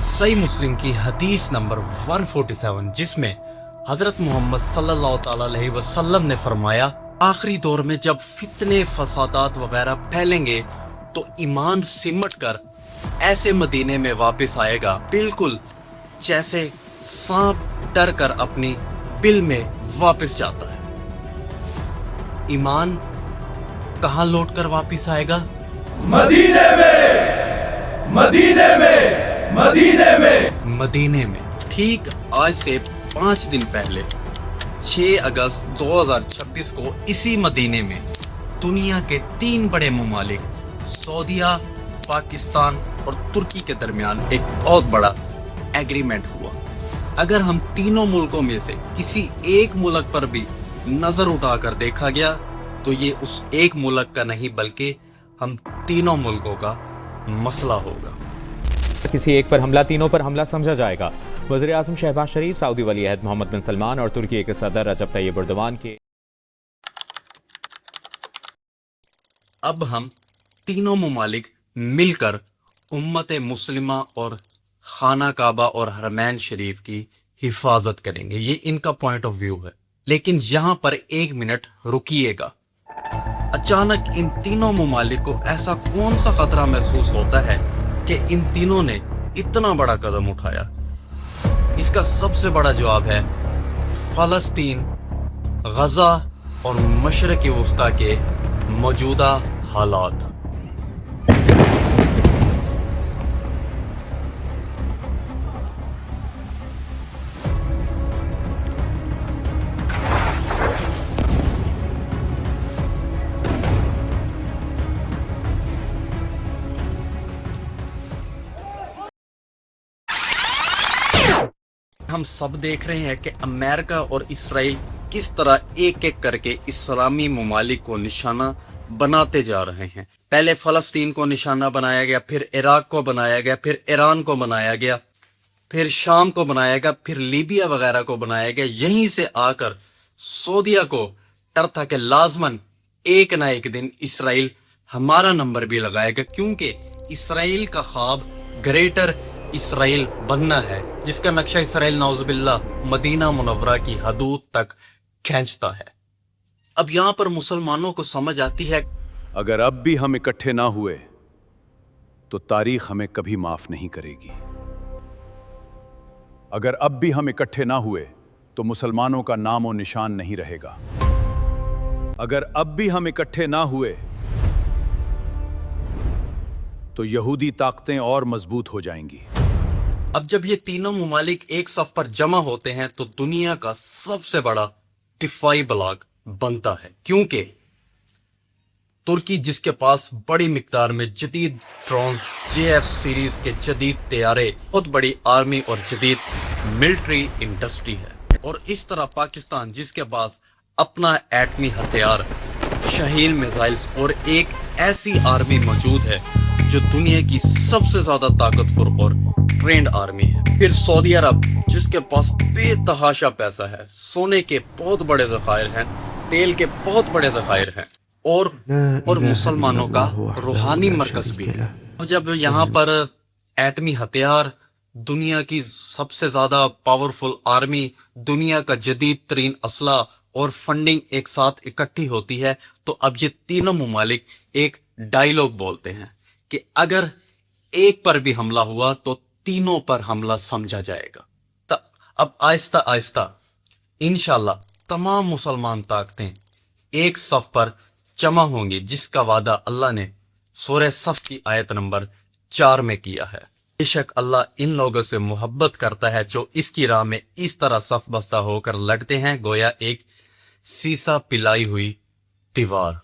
सही मुस्लिम की हदीस नंबर 147 जिसमें हजरत मोहम्मद सल्लल्लाहु ताला अलैहि वसल्लम ने फरमाया, आखिरी दौर में जब फितने फसादात वगैरह फैलेंगे तो ईमान सिमट कर ऐसे मदीने में वापस आएगा बिल्कुल जैसे सांप डर कर अपनी बिल में वापस जाता है। ईमान कहाँ लौट कर वापस आएगा? मदीने में, मदीने में, मदीने में, मदीने में। ठीक आज से 5 दिन पहले 6 अगस्त 2026 को इसी मदीने में दुनिया के 3 बड़े ममालिक सऊदीया, पाकिस्तान और तुर्की के दरमियान एक बहुत बड़ा एग्रीमेंट हुआ। अगर हम तीनों मुल्कों में से किसी एक मुल्क पर भी नजर उठाकर देखा गया तो ये उस एक मुल्क का नहीं बल्कि हम तीनों मुल्कों का मसला होगा। किसी एक पर हमला तीनों पर हमला समझा जाएगा। वज़ीर आज़म शहबाज शरीफ, सऊदी वली अहद मोहम्मद बिन सलमान और तुर्की के सदर रजब तैयब एर्दोगान के अब हम तीनों ममालिक मिलकर उम्मत मुस्लिमा और खाना काबा और हरमैन शरीफ की हिफाजत करेंगे। ये इनका पॉइंट ऑफ व्यू है। लेकिन यहाँ पर 1 मिनट रुकिएगा। अचानक इन तीनों ममालिक को ऐसा कौन सा खतरा महसूस होता है कि इन तीनों ने इतना बड़ा कदम उठाया? इसका सबसे बड़ा जवाब है फलस्तीन, गजा और मशरक़ वस्ता के मौजूदा हालात। हम सब देख रहे हैं कि अमेरिका और इसराइल किस तरह एक एक करके इस्लामी ममालिक को निशाना बनाते जा रहे हैं। पहले फलस्तीन को निशाना बनाया गया, फिर इराक को बनाया गया, फिर ईरान को बनाया गया, फिर शाम को बनाया गया, फिर लीबिया वगैरह को बनाया गया। यहीं से आकर सऊदीया को डर था कि लाजमन एक ना एक दिन इसराइल हमारा नंबर भी लगाएगा, क्योंकि इसराइल का ख्वाब ग्रेटर इसराइल बनना है, जिसका नक्शा इसराइल नाउज़ुबिल्लाह मदीना मुनव्वरा की हदूद तक खींचता है। अब यहाँ पर मुसलमानों को समझ आती है, अगर अब भी हम इकट्ठे ना हुए तो तारीख हमें कभी माफ नहीं करेगी। अगर अब भी हम इकट्ठे ना हुए तो मुसलमानों का नाम और निशान नहीं रहेगा। अगर अब भी हम इकट्ठे ना हुए तो यहूदी ताकतें और मजबूत हो जाएंगी। अब जब ये तीनों ममालिक एक सफ पर जमा होते हैं तो दुनिया का सबसे बड़ा दिफाई ब्लॉक बनता है, क्योंकि तुर्की जिसके पास बड़ी मिकदार में जदीद ड्रोन्स, JF सीरीज के जदीद तैयारे, बहुत बड़ी आर्मी और जदीद मिलिट्री इंडस्ट्री है, और इस तरह पाकिस्तान जिसके पास अपना एटमी हथियार, शाहीन मिसाइल्स और एक ऐसी आर्मी मौजूद है जो दुनिया की सबसे ज्यादा ताकतवर और ट्रेंड आर्मी है। फिर सऊदी अरब जिसके पास बेतहाशा पैसा है, सोने के बहुत बड़े ज़खायर हैं, तेल के बहुत बड़े ज़खायर हैं, और मुसलमानों का रूहानी मरकज भी है। अब जब यहाँ पर एटमी हथियार, दुनिया की सबसे ज्यादा पावरफुल आर्मी, दुनिया का जदीद तरीन असला और फंडिंग एक साथ इकट्ठी होती है, तो अब ये तीनों ममालिक एक डायलॉग बोलते हैं कि अगर एक पर भी हमला हुआ तो तीनों पर हमला समझा जाएगा। अब आहिस्ता आहिस्ता इंशाल्लाह तमाम मुसलमान ताकतें एक सफ पर जमा होंगी, जिसका वादा अल्लाह ने सूरह सफ की आयत नंबर 4 में किया है। बेशक अल्लाह इन लोगों से मोहब्बत करता है जो इसकी राह में इस तरह सफ बस्ता होकर लगते हैं, गोया एक सीसा पिलाई हुई दीवार।